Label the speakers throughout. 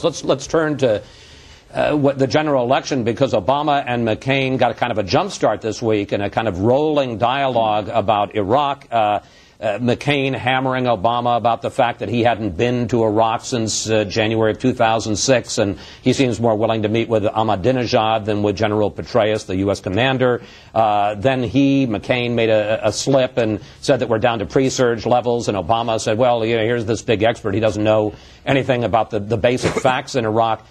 Speaker 1: Let's turn to the general election, because Obama and McCain got a kind of a jump start this week in a kind of rolling dialogue about Iraq. McCain hammering Obama about the fact that he hadn't been to Iraq since January of 2006, and he seems more willing to meet with Ahmadinejad than with General Petraeus, the U.S. commander. Then McCain, made a slip and said that we're down to pre-surge levels, and Obama said, well, you know, here's this big expert. He doesn't know anything about the basic facts in Iraq.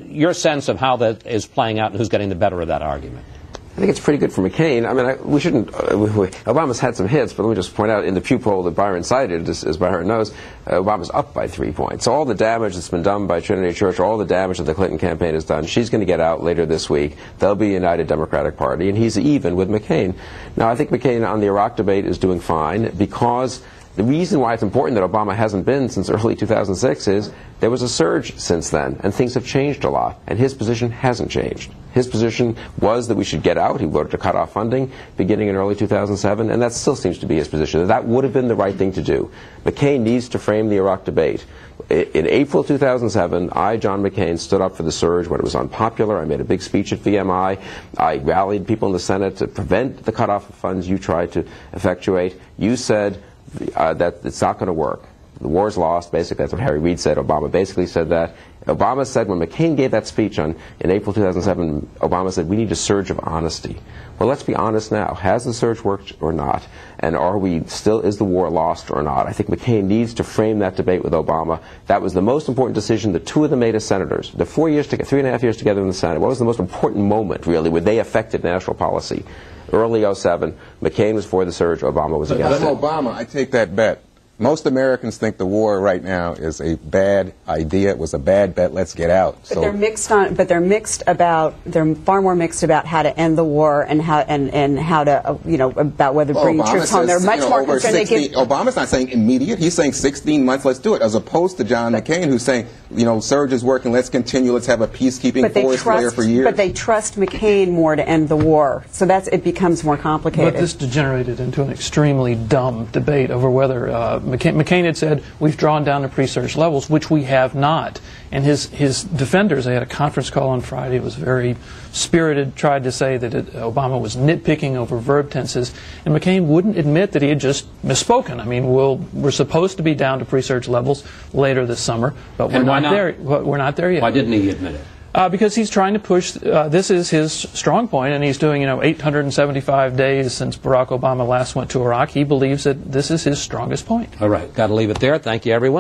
Speaker 1: Your sense of how that is playing out and who's getting the better of that argument?
Speaker 2: I think it's pretty good for McCain. I mean, we shouldn't. Obama's had some hits, but let me just point out in the Pew poll that Byron cited, as Byron knows, Obama's up by 3 points. So all the damage that's been done by Trinity Church, all the damage that the Clinton campaign has done, she's going to get out later this week. There'll be a united Democratic Party, and he's even with McCain. Now, I think McCain on the Iraq debate is doing fine, because the reason why it's important that Obama hasn't been since early 2006 is there was a surge since then, and things have changed a lot, and his position hasn't changed. His position was that we should get out. He voted to cut off funding beginning in early 2007, and that still seems to be his position. That would have been the right thing to do. McCain needs to frame the Iraq debate. In April 2007, John McCain, stood up for the surge when it was unpopular. I made a big speech at VMI. I rallied people in the Senate to prevent the cutoff of funds you tried to effectuate. You said that it's not going to work. The war's lost. Basically, that's what Harry Reid said. Obama basically said that. Obama said when McCain gave that speech in April 2007, Obama said, we need a surge of honesty. Well, let's be honest now. Has the surge worked or not? And is the war lost or not? I think McCain needs to frame that debate with Obama. That was the most important decision the two of them made as senators. The 3.5 years together in the Senate. What was the most important moment, really, where they affected national policy? Early 2007, McCain was for the surge, Obama was against it.
Speaker 3: Obama, I take that bet. Most Americans think the war right now is a bad idea. It was a bad bet. Let's get out.
Speaker 4: But they're mixed on. But they're far more mixed about how to end the war and how to about whether bringing troops home. They're much more concerned.
Speaker 3: Obama's not saying immediate. He's saying 16 months. Let's do it. As opposed to John McCain, who's saying surge is working. Let's continue. Let's have a peacekeeping force there for years.
Speaker 4: But they trust McCain more to end the war. So it becomes more complicated.
Speaker 5: But this degenerated into an extremely dumb debate over whether. McCain had said, we've drawn down to pre-surge levels, which we have not. And his defenders, they had a conference call on Friday. It was very spirited, tried to say that Obama was nitpicking over verb tenses. And McCain wouldn't admit that he had just misspoken. I mean, we're supposed to be down to pre-surge levels later this summer, but we're not there. We're not there yet.
Speaker 1: Why didn't he admit it?
Speaker 5: Because he's trying to push, this is his strong point, and he's doing, 875 days since Barack Obama last went to Iraq. He believes that this is his strongest point.
Speaker 1: All right, got to leave it there. Thank you, everyone.